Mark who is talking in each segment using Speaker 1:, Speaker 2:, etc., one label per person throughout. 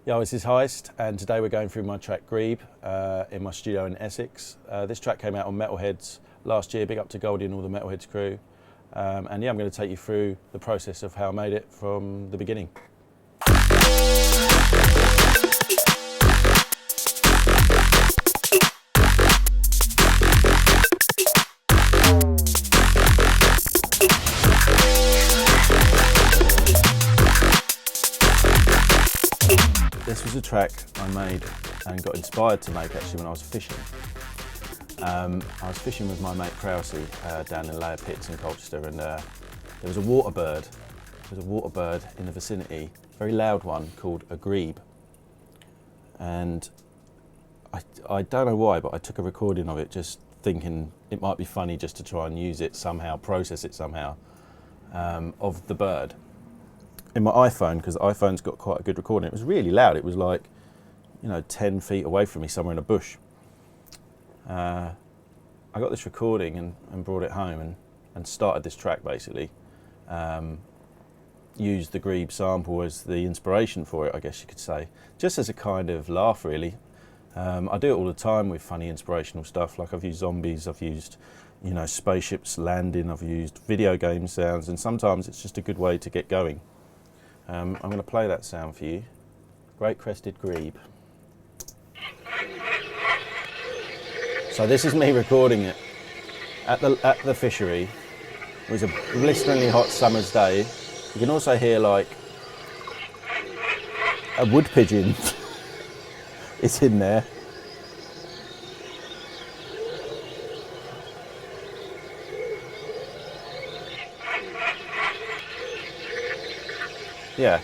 Speaker 1: Yo, this is Heist, and today we're going through my track Grebe in my studio in Essex. This track came out on Metalheads last year. Big up to Goldie and all the Metalheads crew. And yeah, I'm going to take you through the process of how I made it from the beginning. This was a track I made and got inspired to make actually when I was fishing. I was fishing with my mate Percussive down in Layer Pits in Colchester, and there was a water bird. There was a water bird in the vicinity, a very loud one called a grebe. And I don't know why, but I took a recording of it just thinking it might be funny just to try and use it somehow, process it somehow, of the bird. In my iPhone, because the iPhone's got quite a good recording. It was really loud. It was like, 10 feet away from me, somewhere in a bush. I got this recording and brought it home and started this track basically. Used the Grebe sample as the inspiration for it, I guess you could say. Just as a kind of laugh, really. I do it all the time with funny inspirational stuff. Like I've used zombies, I've used, spaceships landing, I've used video game sounds, and sometimes it's just a good way to get going. I'm going to play that sound for you. Great crested grebe. So this is me recording it at the fishery. It was a blisteringly hot summer's day. You can also hear like a wood pigeon. It's in there. Yeah,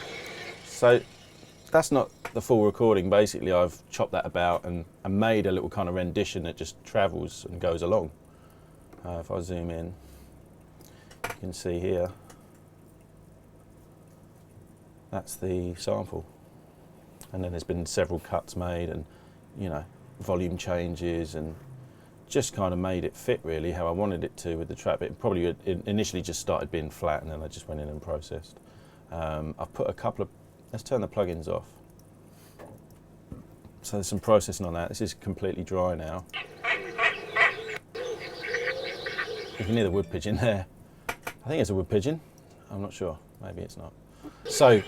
Speaker 1: so that's not the full recording. Basically, I've chopped that about and made a little kind of rendition that just travels and goes along. If I zoom in, you can see here, that's the sample. And then there's been several cuts made and, volume changes, and just kind of made it fit really how I wanted it to with the track. It probably initially just started being flat, and then I just went in and processed. I've put a couple of, let's turn the plugins off. So there's some processing on that. This is completely dry now. You can hear the wood pigeon there. I think it's a wood pigeon. I'm not sure, maybe it's not. So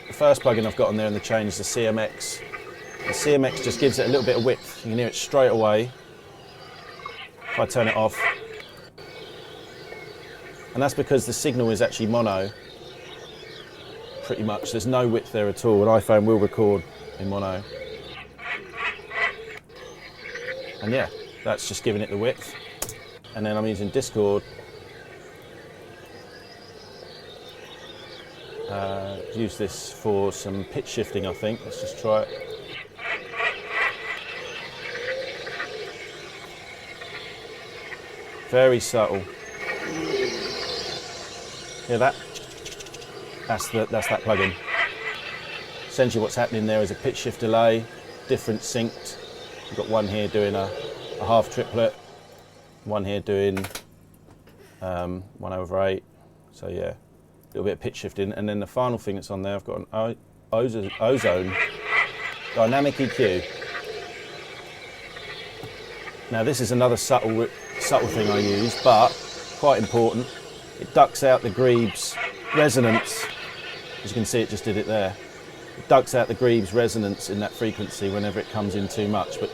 Speaker 1: the first plugin I've got on there in the chain is the CMX. The CMX just gives it a little bit of width. You can hear it straight away if I turn it off. And that's because the signal is actually mono. Pretty much, there's no width there at all. An iPhone will record in mono. And yeah, that's just giving it the width. And then I'm using Discord. Use this for some pitch shifting, I think. Let's just try it. Very subtle. Hear that? That's that plugin. Essentially what's happening there is a pitch shift delay, different synced. We've got one here doing a half triplet, one here doing 1/8. So yeah, a little bit of pitch shifting. And then the final thing that's on there, I've got an ozone dynamic EQ. Now this is another subtle thing I use, but quite important. It ducks out the grebe's resonance. As you can see, it just did it there. It ducks out the grebe's resonance in that frequency whenever it comes in too much, but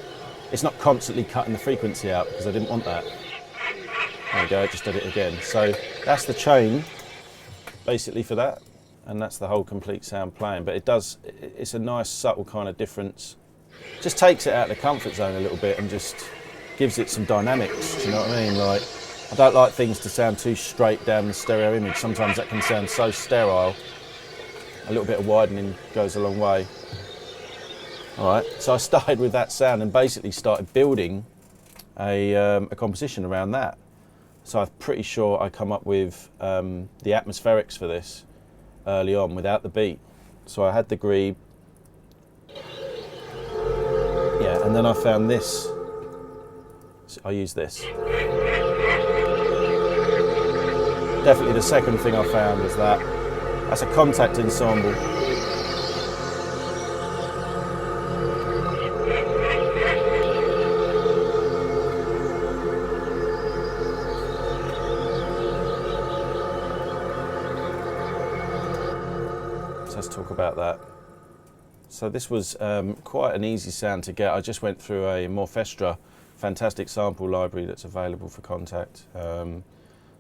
Speaker 1: it's not constantly cutting the frequency out because I didn't want that. There we go, I just did it again. So that's the chain, basically, for that, and that's the whole complete sound playing. But it's a nice subtle kind of difference. Just takes it out of the comfort zone a little bit and just gives it some dynamics, do you know what I mean? Like, I don't like things to sound too straight down the stereo image. Sometimes that can sound so sterile. A little bit of widening goes a long way. All right, so I started with that sound and basically started building a composition around that. So I'm pretty sure I come up with the atmospherics for this early on without the beat. So I had the grebe. Yeah, and then I found this. So I used this. Definitely the second thing I found was that. That's a contact ensemble. So let's talk about that. So this was quite an easy sound to get. I just went through a Morphestra, fantastic sample library that's available for Contact.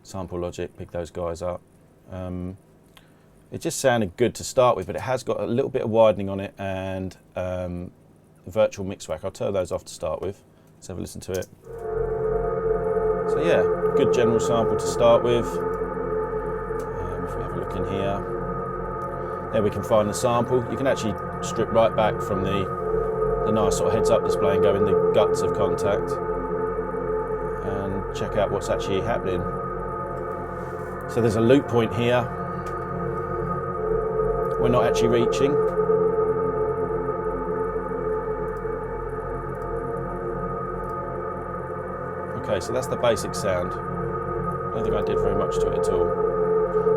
Speaker 1: Sample Logic, pick those guys up. It just sounded good to start with, but it has got a little bit of widening on it and virtual mix rack. I'll turn those off to start with. Let's have a listen to it. So yeah, good general sample to start with. If we have a look in here, there we can find the sample. You can actually strip right back from the nice sort of heads-up display and go in the guts of Contact and check out what's actually happening. So there's a loop point here. We're not actually reaching. Okay, so that's the basic sound. I don't think I did very much to it at all.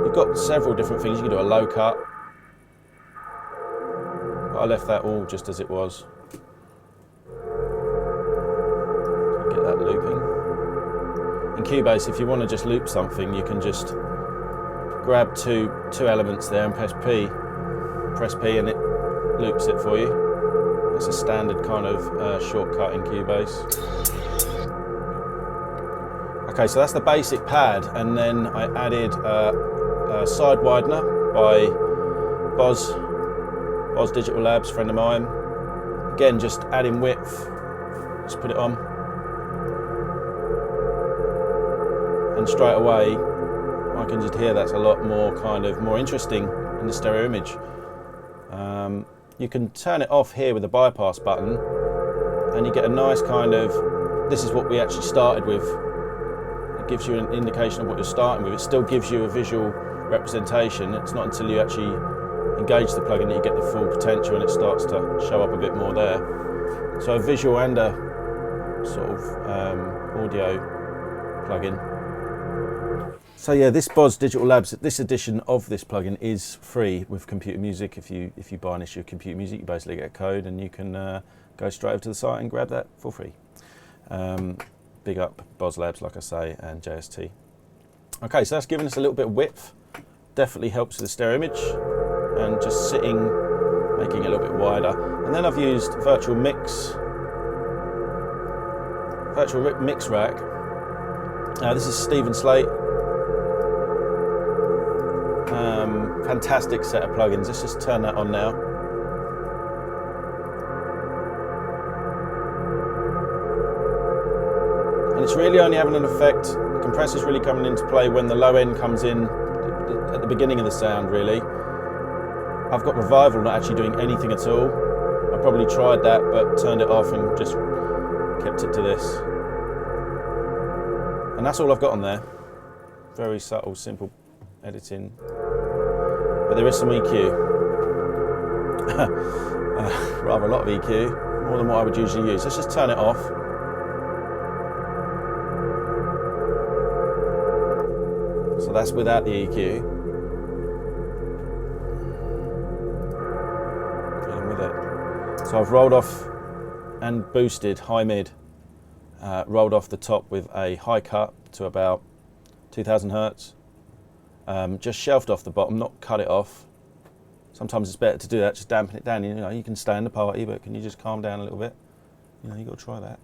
Speaker 1: You've got several different things. You can do a low cut. But I left that all just as it was. Get that looping. In Cubase, if you want to just loop something, you can just grab two elements there and press P and it loops it for you. That's a standard kind of shortcut in Cubase. Okay, so that's the basic pad, and then I added a side widener by Boz Digital Labs, friend of mine. Again, just adding width, just put it on. And straight away, I can just hear that's a lot more more interesting in the stereo image. You can turn it off here with the bypass button, and you get a nice this is what we actually started with. It gives you an indication of what you're starting with. It still gives you a visual representation. It's not until you actually engage the plugin that you get the full potential and it starts to show up a bit more there. So a visual and a sort of audio plugin. So yeah, this Boz Digital Labs, this edition of this plugin is free with Computer Music. If you buy an issue of Computer Music, you basically get a code and you can go straight over to the site and grab that for free. Big up Boz Labs, like I say, and JST. Okay, so that's giving us a little bit of width. Definitely helps with the stereo image, and just sitting, making it a little bit wider. And then I've used virtual mix rack. This is Stephen Slate. Fantastic set of plugins. Let's just turn that on now. And it's really only having an effect. The compressor's really coming into play when the low end comes in at the beginning of the sound, really. I've got Revival not actually doing anything at all. I probably tried that, but turned it off and just kept it to this. And that's all I've got on there. Very subtle, simple editing. But there is some EQ. Rather a lot of EQ, more than what I would usually use. Let's just turn it off. So that's without the EQ. Getting with it. So I've rolled off and boosted high mid. Rolled off the top with a high cut to about 2000 Hertz. Just shelved off the bottom, not cut it off. Sometimes it's better to do that, just dampen it down. You know, you can stay in the party, but can you just calm down a little bit? You know, you got to try that.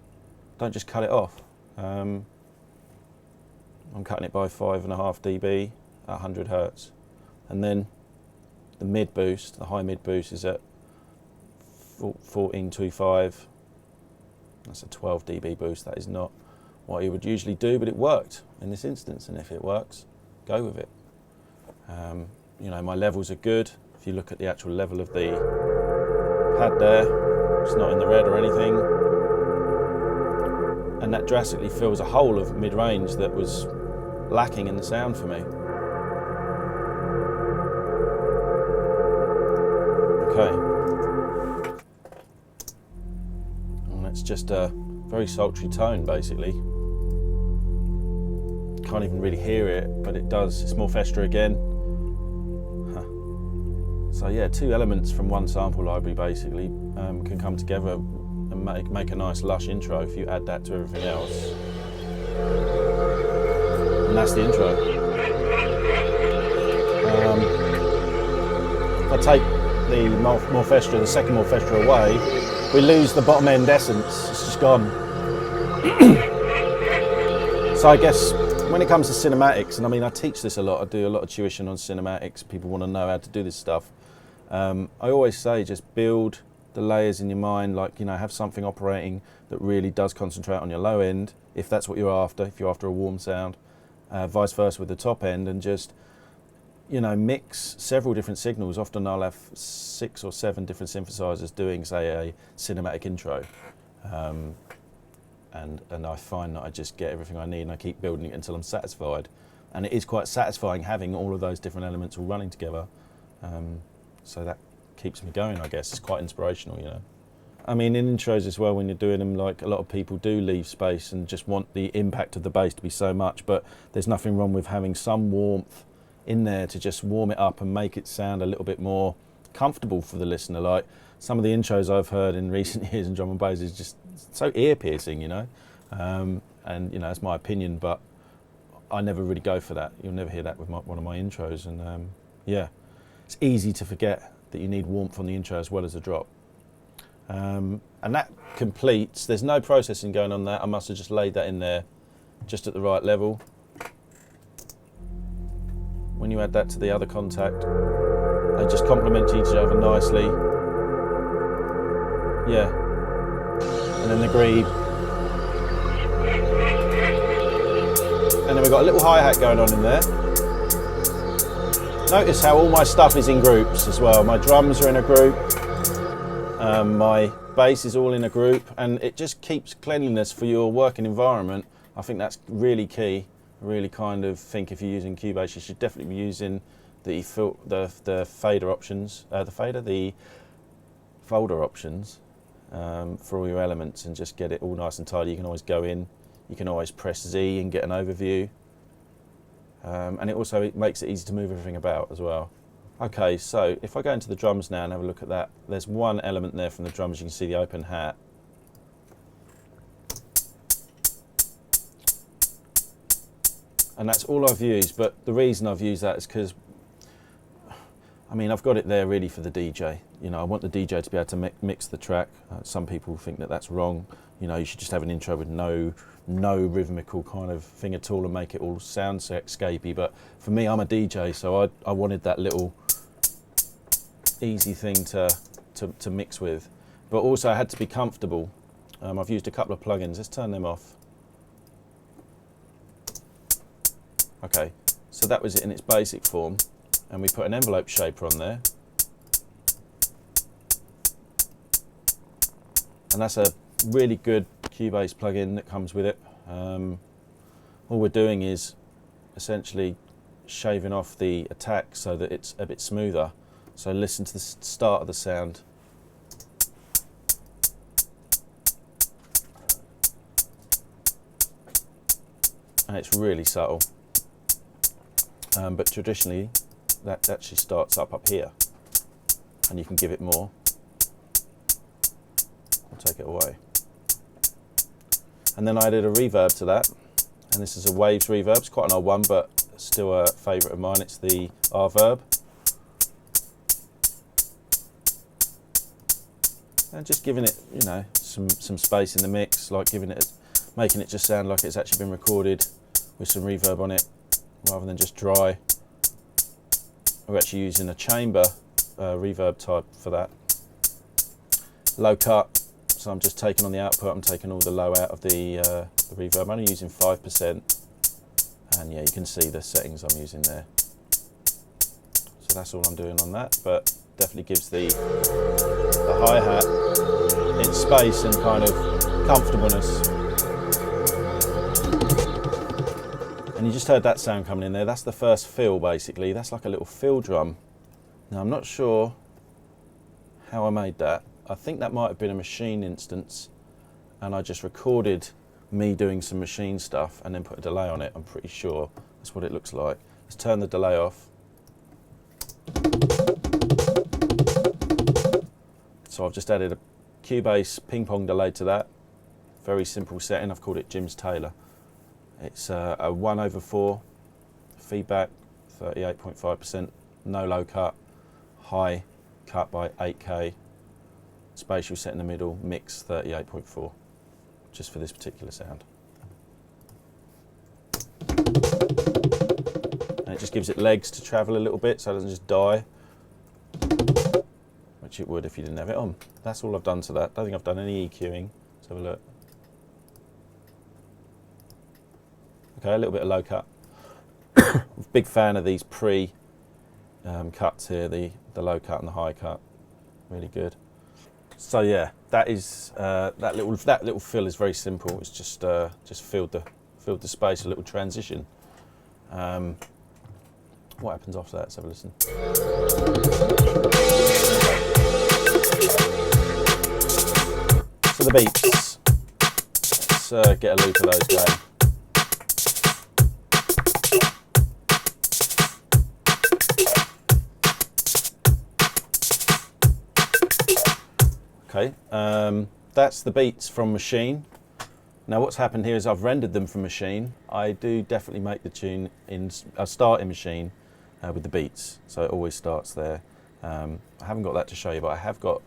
Speaker 1: Don't just cut it off. I'm cutting it by 5.5 dB at 100 Hertz. And then the mid boost, the high mid boost is at 14.25. That's a 12 dB boost. That is not what you would usually do, but it worked in this instance. And if it works, go with it. You know, my levels are good. If you look at the actual level of the pad there, it's not in the red or anything. And that drastically fills a hole of mid-range that was lacking in the sound for me. Okay. And that's just a very sultry tone, basically. Can't even really hear it, but it does. It's Morphestra again. So yeah, two elements from one sample library basically can come together and make a nice lush intro if you add that to everything else. And that's the intro. if I take the Morfestra, the second Morfestra away, we lose the bottom end essence. It's just gone. So I guess when it comes to cinematics, and I mean I teach this a lot, I do a lot of tuition on cinematics, people want to know how to do this stuff. I always say just build the layers in your mind, like, you know, have something operating that really does concentrate on your low end, if that's what you're after, if you're after a warm sound, vice versa with the top end, and just, you know, mix several different signals. Often I'll have 6 or 7 different synthesizers doing, say, a cinematic intro. And I find that I just get everything I need and I keep building it until I'm satisfied. And it is quite satisfying having all of those different elements all running together. So that keeps me going, I guess. It's quite inspirational, you know. I mean, in intros as well, when you're doing them, like a lot of people do leave space and just want the impact of the bass to be so much, but there's nothing wrong with having some warmth in there to just warm it up and make it sound a little bit more comfortable for the listener. Like some of the intros I've heard in recent years in drum and bass is just so ear-piercing, you know. And, you know, it's my opinion, but I never really go for that. You'll never hear that with one of my intros. And yeah, it's easy to forget that you need warmth on the intro as well as the drop. And that completes, there's no processing going on there. I must have just laid that in there just at the right level. When you add that to the other contact, they just complement each other nicely. Yeah. And then the Grebe. And then we've got a little hi-hat going on in there. Notice how all my stuff is in groups as well. My drums are in a group. My bass is all in a group, and it just keeps cleanliness for your working environment. I think that's really key. I really kind of think if you're using Cubase, you should definitely be using the fader options, the folder options for all your elements, and just get it all nice and tidy. You can always go in, you can always press Z and get an overview, and it makes it easy to move everything about as well. Okay, so if I go into the drums now and have a look at that, there's one element there from the drums. You can see the open hat. And that's all I've used, but the reason I've used that is because, I mean, I've got it there really for the DJ. You know, I want the DJ to be able to mix the track. Some people think that that's wrong. You know, you should just have an intro with no rhythmical kind of thing at all and make it all soundscapey. But for me, I'm a DJ, so I wanted that little easy thing to mix with. But also I had to be comfortable. I've used a couple of plugins. Let's turn them off. Okay, so that was it in its basic form, and we put an envelope shaper on there, and that's a really good Cubase plugin that comes with it. All we're doing is essentially shaving off the attack so that it's a bit smoother. So listen to the start of the sound. And it's really subtle. But traditionally, that actually starts up here, and you can give it more or take it away. And then I added a reverb to that, and this is a Waves reverb. It's quite an old one, but still a favourite of mine. It's the R-verb. And just giving it, you know, some space in the mix, like making it just sound like it's actually been recorded with some reverb on it, rather than just dry. We're actually using a chamber reverb type for that. Low cut, so I'm just taking on the output, I'm taking all the low out of the reverb. I'm only using 5%, and yeah, you can see the settings I'm using there. So that's all I'm doing on that, but definitely gives the hi-hat its space and kind of comfortableness. And you just heard that sound coming in there. That's the first fill, basically. That's like a little fill drum. Now, I'm not sure how I made that. I think that might have been a machine instance, and I just recorded me doing some machine stuff and then put a delay on it. I'm pretty sure that's what it looks like. Let's turn the delay off. So I've just added a Cubase ping pong delay to that. Very simple setting. I've called it Jim's Taylor. It's a 1/4 feedback, 38.5%, no low cut, high cut by 8K, spatial set in the middle, mix 38.4, just for this particular sound. And it just gives it legs to travel a little bit so it doesn't just die, which it would if you didn't have it on. That's all I've done to that. Don't think I've done any EQing. Let's have a look. Okay, a little bit of low cut. Big fan of these cuts here, the low cut and the high cut. Really good. So yeah, that is that little fill is very simple. It's just filled the space, a little transition. What happens after that? Let's have a listen. So the beats. Let's get a loop of those going. Okay, that's the beats from Machine. Now what's happened here is I've rendered them from Machine. I do definitely make the tune I start in Machine with the beats, so it always starts there. I haven't got that to show you, but I have got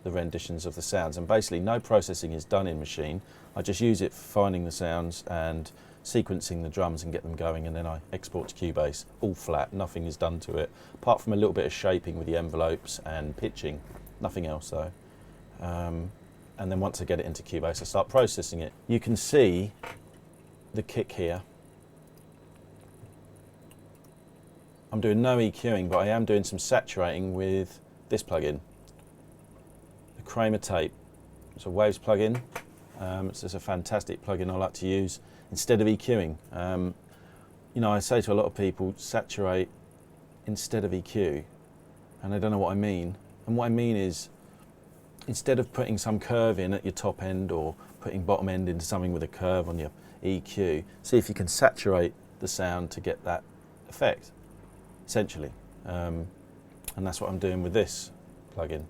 Speaker 1: the renditions of the sounds, and basically no processing is done in Machine. I just use it for finding the sounds and sequencing the drums and get them going, and then I export to Cubase, all flat, nothing is done to it, apart from a little bit of shaping with the envelopes and pitching, nothing else though. And then once I get it into Cubase, I start processing it. You can see the kick here. I'm doing no EQing, but I am doing some saturating with this plugin, the Kramer Tape. It's a Waves plugin. It's just a fantastic plugin I like to use instead of EQing. You know, I say to a lot of people, saturate instead of EQ, and they don't know what I mean. And what I mean is, instead of putting some curve in at your top end or putting bottom end into something with a curve on your EQ, see if you can saturate the sound to get that effect, essentially. And that's what I'm doing with this plugin.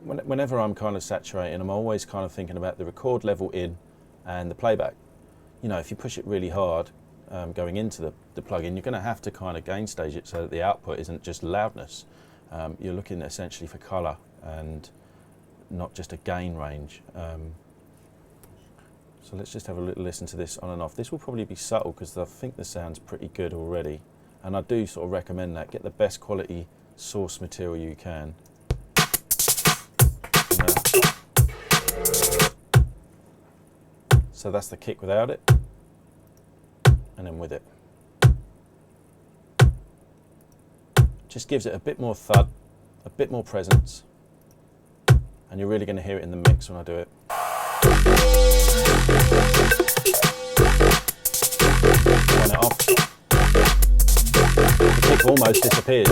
Speaker 1: Whenever I'm kind of saturating, I'm always kind of thinking about the record level in and the playback. You know, if you push it really hard going into the plugin, you're going to have to kind of gain stage it so that the output isn't just loudness. You're looking essentially for colour and not just a gain range. So let's just have a little listen to this on and off. This will probably be subtle because I think the sound's pretty good already, and I do sort of recommend that. Get the best quality source material you can. So that's the kick without it, and then with it. Just gives it a bit more thud, a bit more presence, and you're really going to hear it in the mix when I do it. Turn it off. The kick almost disappears.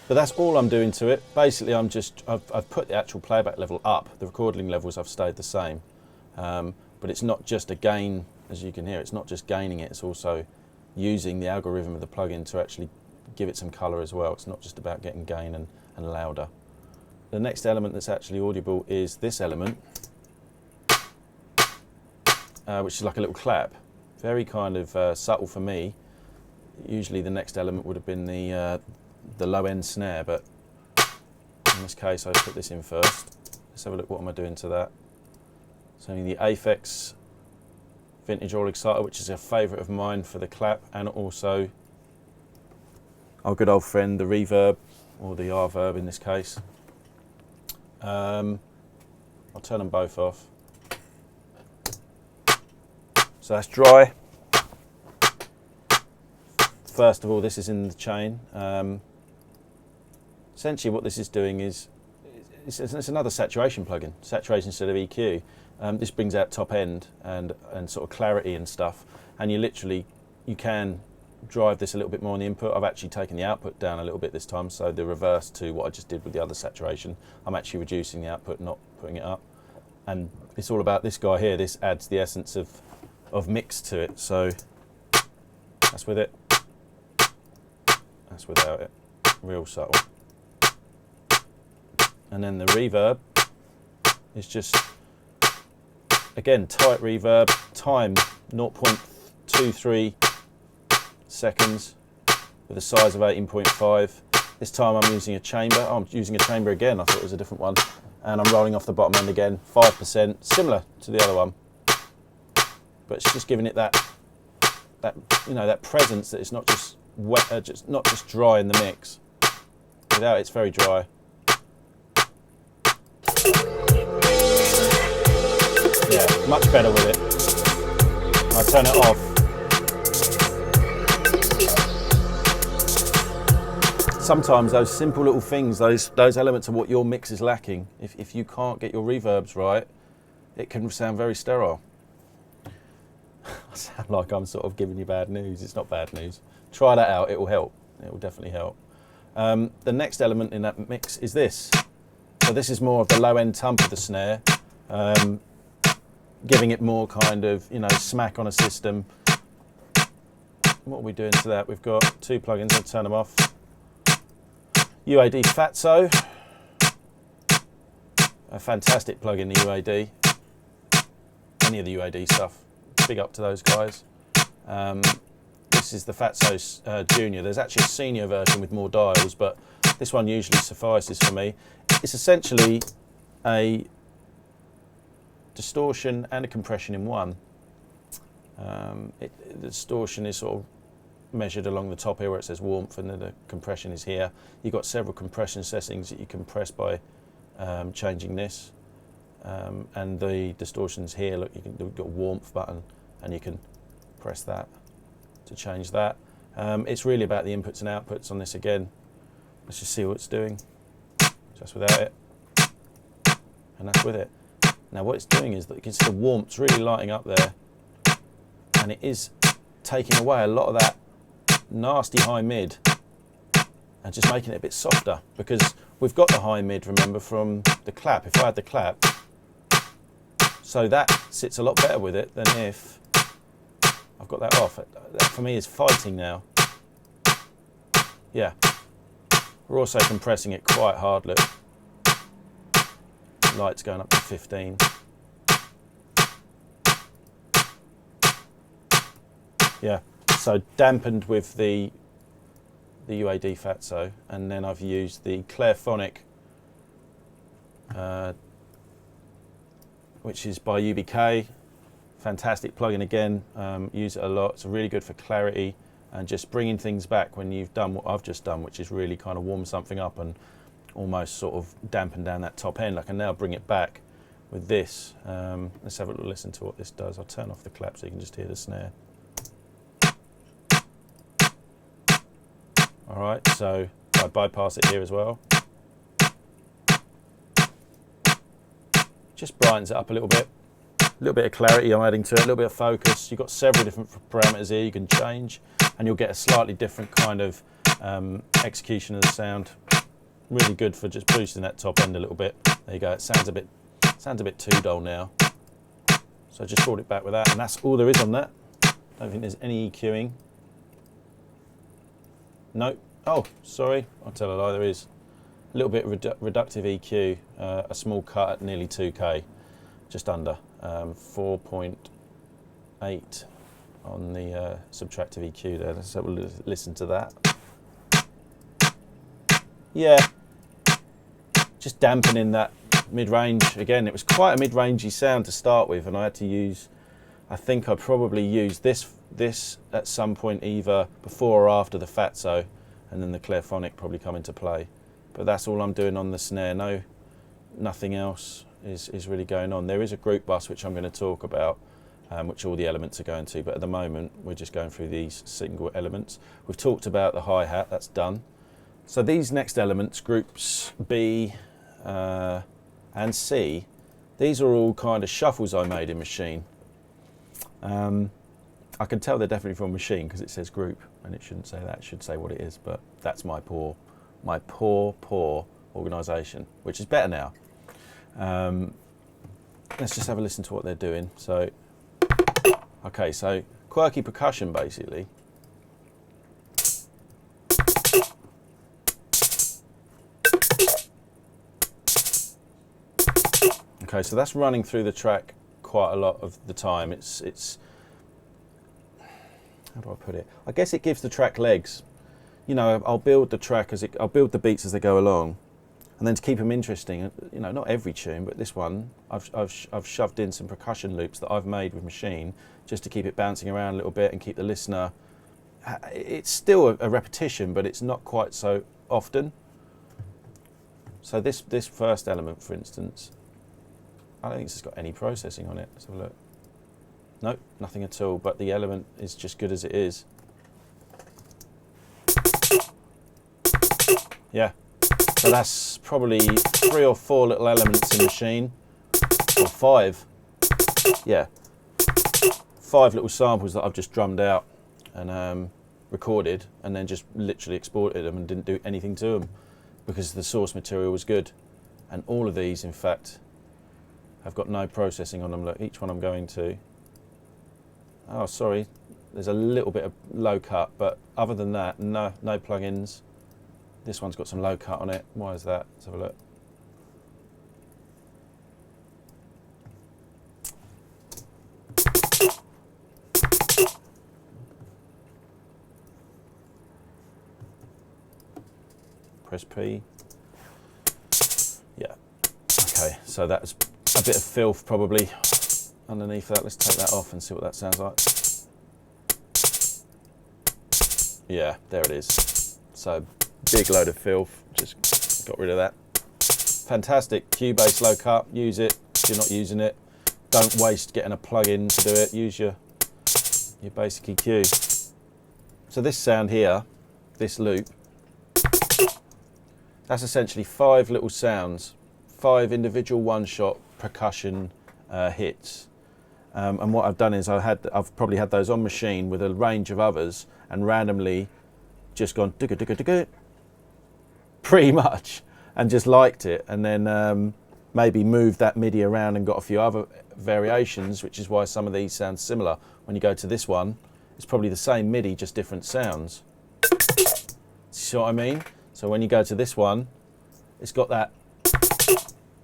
Speaker 1: But that's all I'm doing to it. Basically, I've put the actual playback level up. The recording levels have stayed the same. But it's not just a gain, as you can hear, it's not just gaining it, it's also using the algorithm of the plugin to actually give it some colour as well. It's not just about getting gain and louder. The next element that's actually audible is this element, which is like a little clap. Very kind of subtle for me. Usually the next element would have been the low end snare, but in this case I put this in first. Let's have a look, what am I doing to that? So the Aphex Vintage All Exciter, which is a favourite of mine for the clap, and also our good old friend the reverb, or the R-verb in this case. I'll turn them both off. So that's dry. First of all, this is in the chain. Essentially what this is doing is, it's another saturation plugin, saturation instead of EQ. This brings out top end and sort of clarity and stuff, and you can drive this a little bit more on the input. I've actually taken the output down a little bit this time, so the reverse to what I just did with the other saturation. I'm actually reducing the output, not putting it up. And it's all about this guy here. This adds the essence of mix to it. So that's with it, that's without it, real subtle. And then the reverb is just, again, tight reverb, time 0.23 seconds with a size of 18.5. This time I'm using a chamber. Oh, I'm using a chamber again. I thought it was a different one. And I'm rolling off the bottom end again, 5%, similar to the other one. But it's just giving it that presence that it's not just wet, not just dry in the mix. Without it's very dry. Yeah, much better with it. I turn it off. Sometimes those simple little things, those elements of what your mix is lacking, if you can't get your reverbs right, it can sound very sterile. I sound like I'm sort of giving you bad news. It's not bad news. Try that out, it will help. It will definitely help. The next element in that mix is this. So this is more of the low end thump of the snare, giving it more kind of, smack on a system. What are we doing to that? We've got two plugins, I'll turn them off. UAD Fatso, a fantastic plugin, the UAD. Any of the UAD stuff, big up to those guys. This is the Fatso Junior. There's actually a senior version with more dials, but this one usually suffices for me. It's essentially a distortion and a compression in one. The distortion is sort of measured along the top here where it says warmth, and then the compression is here. You've got several compression settings that you can press by changing this. And the distortion's here. Look, you've got a warmth button, and you can press that to change that. It's really about the inputs and outputs on this again. Let's just see what it's doing. Just without it. And that's with it. Now what it's doing is that you can see the warmth's really lighting up there, and it is taking away a lot of that nasty high mid and just making it a bit softer, because we've got the high mid, remember, from the clap. If I had the clap, so that sits a lot better with it than if I've got that off. That for me is fighting now. Yeah. We're also compressing it quite hard, look. Light's going up to 15. Yeah, so dampened with the UAD Fatso, and then I've used the Clairphonic, which is by UBK. Fantastic plugin again, use it a lot. It's really good for clarity and just bringing things back when you've done what I've just done, which is really kind of warm something up and almost sort of dampen down that top end. I can now bring it back with this. Let's have a little listen to what this does. I'll turn off the clap so you can just hear the snare. All right, so I bypass it here as well. Just brightens it up a little bit. A little bit of clarity I'm adding to it, a little bit of focus. You've got several different parameters here you can change, and you'll get a slightly different kind of execution of the sound. Really good for just boosting that top end a little bit. There you go. It sounds a bit too dull now. So I just brought it back with that, and that's all there is on that. Don't think there's any EQing. No. Oh, sorry. I'll tell a lie. There is a little bit of reductive EQ. A small cut at nearly 2K, just under 4.8 on the subtractive EQ there. Let's have a listen to that. Yeah, just dampening that mid-range. Again, it was quite a mid-rangey sound to start with, and I had to use, I think I probably used this at some point either before or after the Fatso, and then the Clairphonic probably come into play. But that's all I'm doing on the snare. Nothing else is really going on. There is a group bus which I'm going to talk about, which all the elements are going to, but at the moment we're just going through these single elements. We've talked about the hi-hat, that's done. So these next elements, groups B and C, these are all kind of shuffles I made in Machine. I can tell they're definitely from Machine because it says group, and it shouldn't say that, it should say what it is, but that's my poor organisation, which is better now. Let's just have a listen to what they're doing. So, okay, so quirky percussion basically. Okay, so that's running through the track quite a lot of the time. It's how do I put it? I guess it gives the track legs. You know, I'll build the track I'll build the beats as they go along, and then to keep them interesting, you know, not every tune, but this one, I've shoved in some percussion loops that I've made with Machine just to keep it bouncing around a little bit and keep the listener. It's still a repetition, but it's not quite so often. So this first element, for instance, I don't think it's got any processing on it. Let's have a look. Nope, nothing at all, but the element is just good as it is. Yeah, so that's probably 3 or 4 little elements in Machine, or 5. Yeah, 5 little samples that I've just drummed out and recorded, and then just literally exported them and didn't do anything to them because the source material was good. And all of these, in fact, have got no processing on them. Look, each one I'm going to. Oh, sorry, there's a little bit of low cut, but other than that, no plugins. This one's got some low cut on it. Why is that? Let's have a look. Press P. Yeah. Okay, so that's a bit of filth probably underneath that. Let's take that off and see what that sounds like. Yeah, there it is. So big load of filth, just got rid of that. Fantastic, Cubase low cut, use it if you're not using it. Don't waste getting a plug-in to do it, use your basic EQ. So this sound here, this loop, that's essentially 5 little sounds, 5 individual one-shot percussion hits. And what I've done is I've probably had those on Machine with a range of others and randomly just gone digga digga digga, pretty much, and just liked it, and then maybe moved that MIDI around and got a few other variations, which is why some of these sound similar. When you go to this one, it's probably the same MIDI, just different sounds. See what I mean? So when you go to this one, it's got that,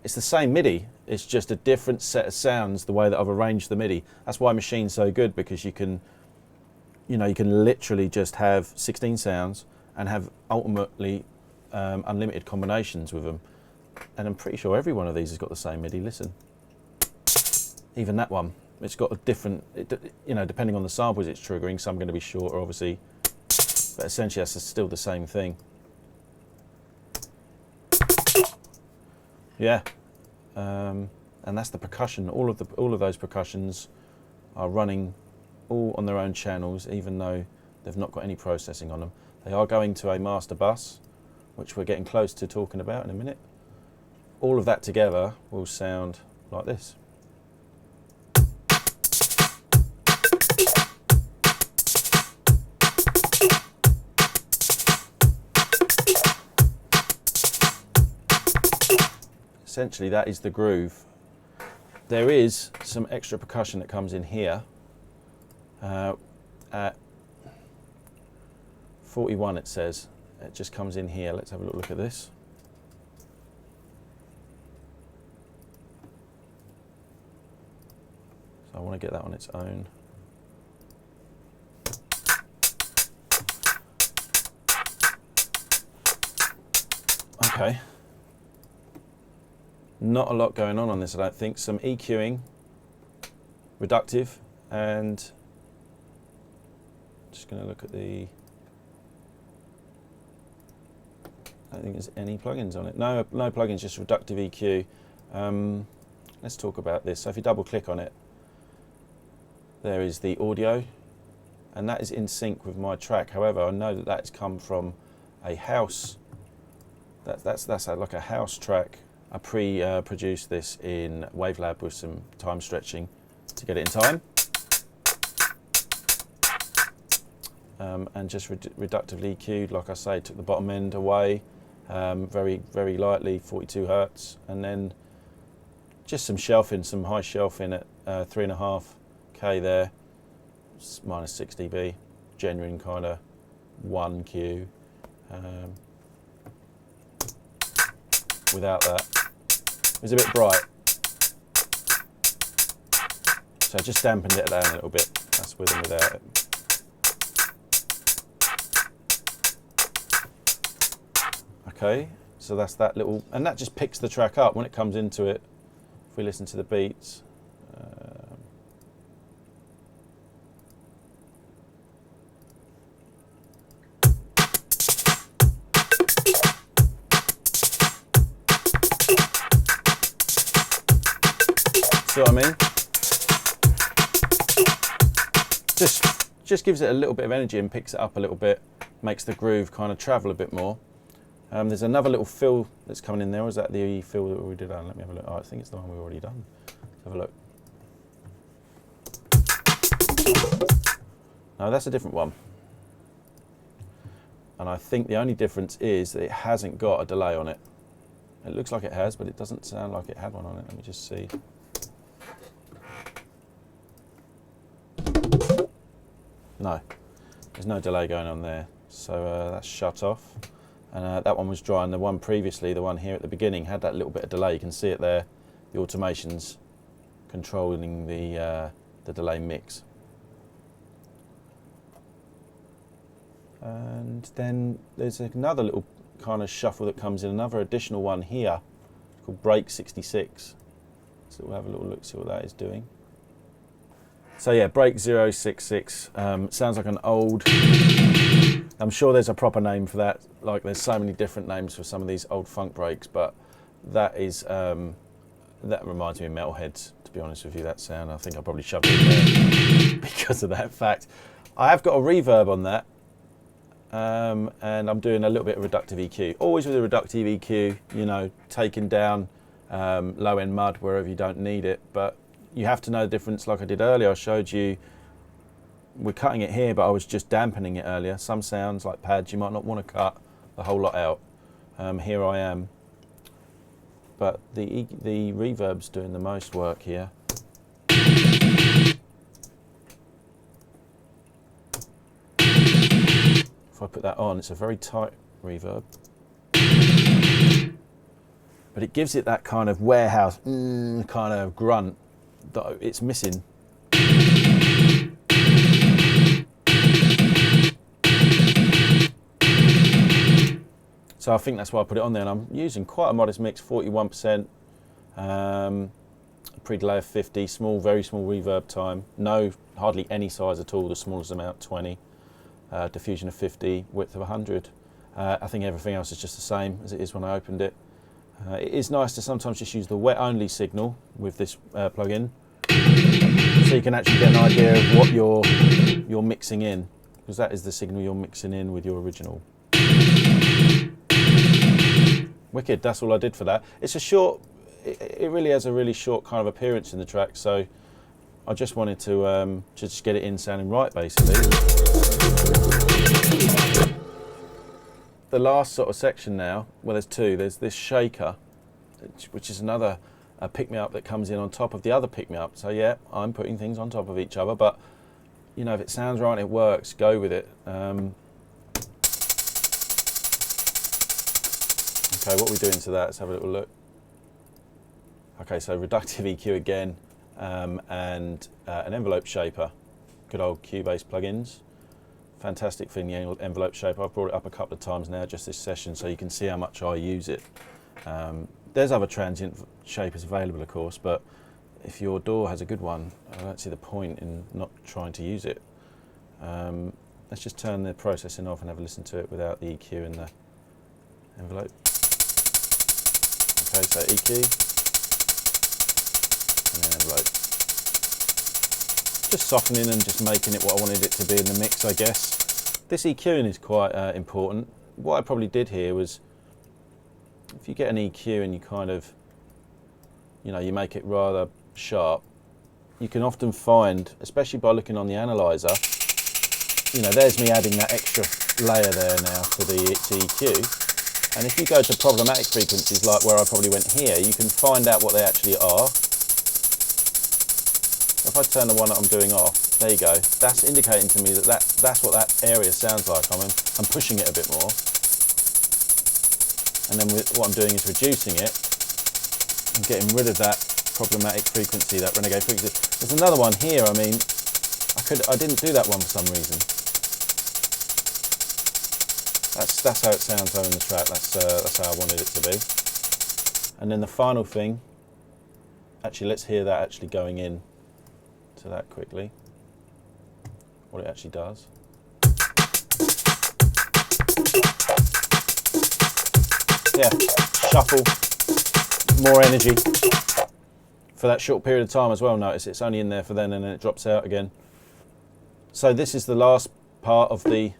Speaker 1: it's the same MIDI, it's just a different set of sounds the way that I've arranged the MIDI. That's why Machine's so good, because you can literally just have 16 sounds and have ultimately unlimited combinations with them. And I'm pretty sure every one of these has got the same MIDI. Listen, even that one, it's got a different, you know, depending on the samples it's triggering, some are going to be shorter obviously, but essentially that's still the same thing. Yeah, and that's the percussion. All of those percussions are running all on their own channels, even though they've not got any processing on them. They are going to a master bus, which we're getting close to talking about in a minute. All of that together will sound like this. Essentially, that is the groove. There is some extra percussion that comes in here. At 41 it says, it just comes in here. Let's have a look at this. So I want to get that on its own. Okay. Not a lot going on this, I don't think. Some EQing, reductive, and just going to look at the, I don't think there's any plugins on it. No plugins, just reductive EQ. Let's talk about this. So if you double click on it, there is the audio, and that is in sync with my track. However, I know that has come from a house. That's like a house track. I produced this in Wavelab with some time stretching to get it in time. And just reductively EQ'd, like I say, took the bottom end away, very, very lightly, 42 Hertz, and then just some shelving, some high shelving at 3.5K there, minus 6 dB, genuine kind of 1Q. Without that, it was a bit bright, so I just dampened it down a little bit. That's with and without it. Okay, so that's that little, and that just picks the track up when it comes into it. If we listen to the beats. See what I mean? Just gives it a little bit of energy and picks it up a little bit, makes the groove kind of travel a bit more. There's another little fill that's coming in there. Or is that the fill that we did? Let me have a look. Oh, I think it's the one we've already done. Let's have a look. No, that's a different one. And I think the only difference is that it hasn't got a delay on it. It looks like it has, but it doesn't sound like it had one on it. Let me just see. No, there's no delay going on there. So that's shut off. And that one was dry, and the one previously, the one here at the beginning, had that little bit of delay. You can see it there. The automation's controlling the delay mix. And then there's another little kind of shuffle that comes in, another additional one here called Break 66. So we'll have a little look, see what that is doing. So yeah, Break 066 sounds like an old, I'm sure there's a proper name for that, like there's so many different names for some of these old funk breaks, but that is, that reminds me of Metalheadz, to be honest with you, that sound. I think I probably shoved it in there because of that fact. I have got a reverb on that, and I'm doing a little bit of reductive EQ. Always with a reductive EQ, you know, taking down low end mud wherever you don't need it, but you have to know the difference. Like I did earlier, I showed you, we're cutting it here, but I was just dampening it earlier. Some sounds like pads, you might not want to cut the whole lot out. Here I am. But the reverb's doing the most work here. If I put that on, it's a very tight reverb. But it gives it that kind of warehouse kind of grunt that it's missing. So I think that's why I put it on there, and I'm using quite a modest mix, 41%, pre-delay of 50, small, very small reverb time, no, hardly any size at all, the smallest amount, 20, diffusion of 50, width of 100. I think everything else is just the same as it is when I opened it. It is nice to sometimes just use the wet only signal with this plug-in, so you can actually get an idea of what you're mixing in, because that is the signal you're mixing in with your original. Wicked, that's all I did for that. It's a short, it really has a really short kind of appearance in the track, so I just wanted to just get it in sounding right, basically. The last sort of section now, well, there's two. There's this shaker, which is another pick-me-up that comes in on top of the other pick-me-up. So yeah, I'm putting things on top of each other, but you know, if it sounds right and it works, go with it. Okay, what are we doing to that? Let's have a little look. Okay, so reductive EQ again, and an envelope shaper. Good old Cubase plugins. Fantastic thing, the envelope shaper. I've brought it up a couple of times now, just this session, so you can see how much I use it. There's other transient shapers available, of course, but if your DAW has a good one, I don't see the point in not trying to use it. Let's just turn the processing off and have a listen to it without the EQ in the envelope. Okay, so EQ, and then envelope. Just softening and just making it what I wanted it to be in the mix, I guess. This EQing is quite important. What I probably did here was, if you get an EQ and you kind of, you know, you make it rather sharp, you can often find, especially by looking on the analyzer, you know, there's me adding that extra layer there now for the EQ. And if you go to problematic frequencies, like where I probably went here, you can find out what they actually are. If I turn the one that I'm doing off, there you go. That's indicating to me that that's what that area sounds like. I'm pushing it a bit more. And then what I'm doing is reducing it and getting rid of that problematic frequency, that renegade frequency. There's another one here. I mean, I didn't do that one for some reason. That's how it sounds on the track. That's how I wanted it to be. And then the final thing, actually let's hear that actually going in to that quickly, what it actually does. Yeah, shuffle, more energy for that short period of time as well. Notice it's only in there for then and then it drops out again. So this is the last part of the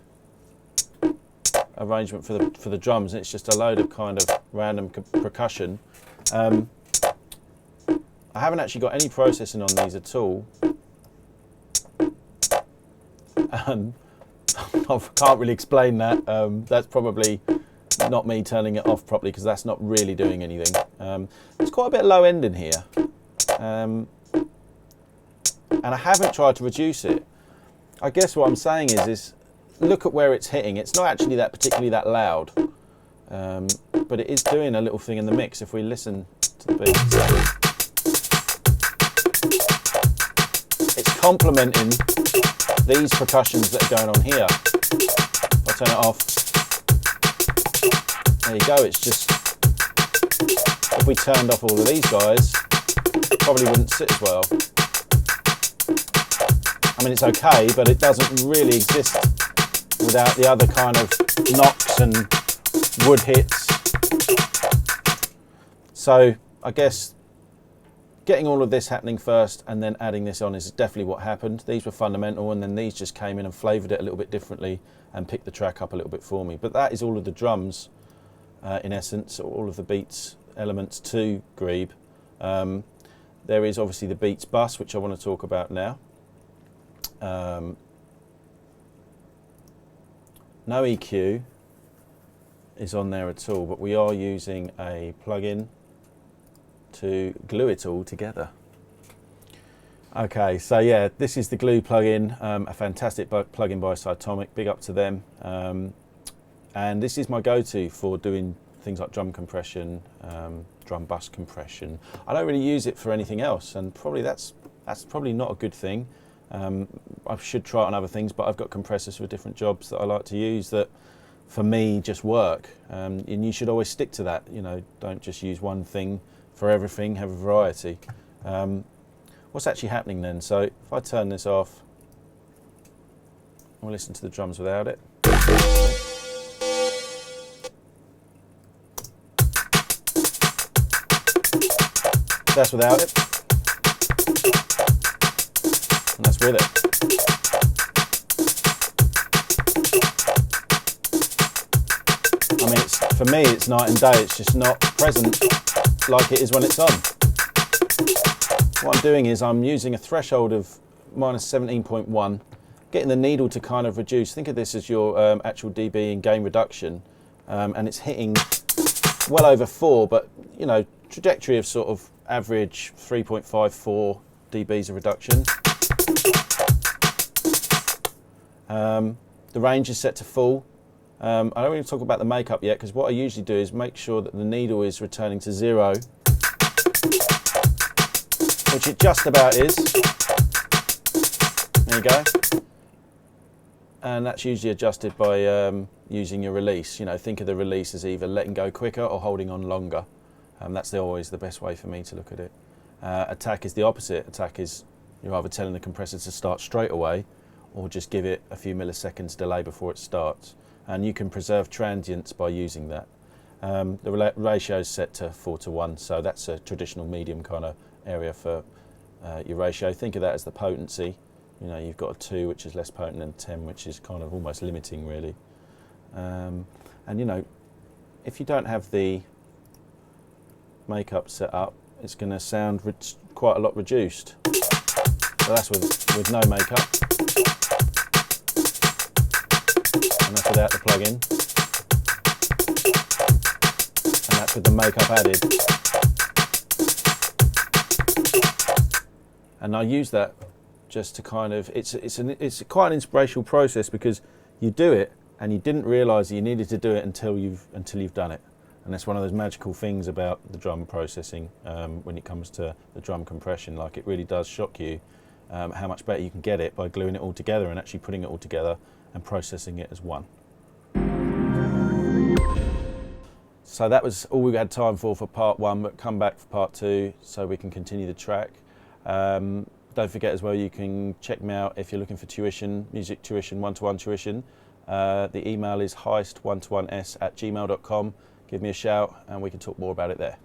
Speaker 1: arrangement for the drums, and it's just a load of kind of random percussion. I haven't actually got any processing on these at all. I can't really explain that. That's probably not me turning it off properly, because that's not really doing anything. There's quite a bit of low end in here, and I haven't tried to reduce it. I guess what I'm saying is look at where it's hitting. It's not actually particularly that loud, but it is doing a little thing in the mix. If we listen to the beat, it's complementing these percussions that are going on here. If I turn it off, there you go. It's just, if we turned off all of these guys, it probably wouldn't sit as well. I mean, it's okay, but it doesn't really exist without the other kind of knocks and wood hits. So I guess getting all of this happening first and then adding this on is definitely what happened. These were fundamental, and then these just came in and flavoured it a little bit differently and picked the track up a little bit for me. But that is all of the drums, in essence, all of the beats elements to Grebe. There is obviously the Beats bus, which I want to talk about now. No EQ is on there at all, but we are using a plugin to glue it all together. Okay, so yeah, this is the glue plugin, a fantastic plugin by Cytomic, big up to them. And this is my go-to for doing things like drum compression, drum bus compression. I don't really use it for anything else, and probably that's probably not a good thing. I should try it on other things, but I've got compressors for different jobs that I like to use that for me just work, and you should always stick to that. You know, don't just use one thing for everything, have a variety. What's actually happening then? So if I turn this off, we'll listen to the drums without it. That's without it, and that's with it. I mean, for me, it's night and day. It's just not present like it is when it's on. What I'm doing is I'm using a threshold of -17.1, getting the needle to kind of reduce. Think of this as your actual dB in gain reduction, and it's hitting well over 4, but you know, trajectory of sort of average 3.54 dBs of reduction. The range is set to full. I don't really talk about the makeup yet, because what I usually do is make sure that the needle is returning to 0, which it just about is. There you go. And that's usually adjusted by using your release. You know, think of the release as either letting go quicker or holding on longer. That's always the best way for me to look at it. Attack is the opposite. Attack is you're either telling the compressor to start straight away, or just give it a few milliseconds delay before it starts. And you can preserve transients by using that. The ratio is set to 4:1, so that's a traditional medium kind of area for your ratio. Think of that as the potency. You know, you've got a 2, which is less potent, and 10, which is kind of almost limiting, really. And you know, if you don't have the makeup set up, it's going to sound quite a lot reduced. So that's with no makeup, and that's without the plugin, and that's with the makeup added. And I use that just to kind of, it's quite an inspirational process, because you do it and you didn't realise that you needed to do it until you've done it. And that's one of those magical things about the drum processing when it comes to the drum compression. Like, it really does shock you how much better you can get it by gluing it all together and actually putting it all together and processing it as one. So that was all we had time for part one, but come back for part two so we can continue the track. Don't forget as well, you can check me out if you're looking for tuition, music tuition, one-to-one tuition. The email is heist1to1s@gmail.com. Give me a shout and we can talk more about it there.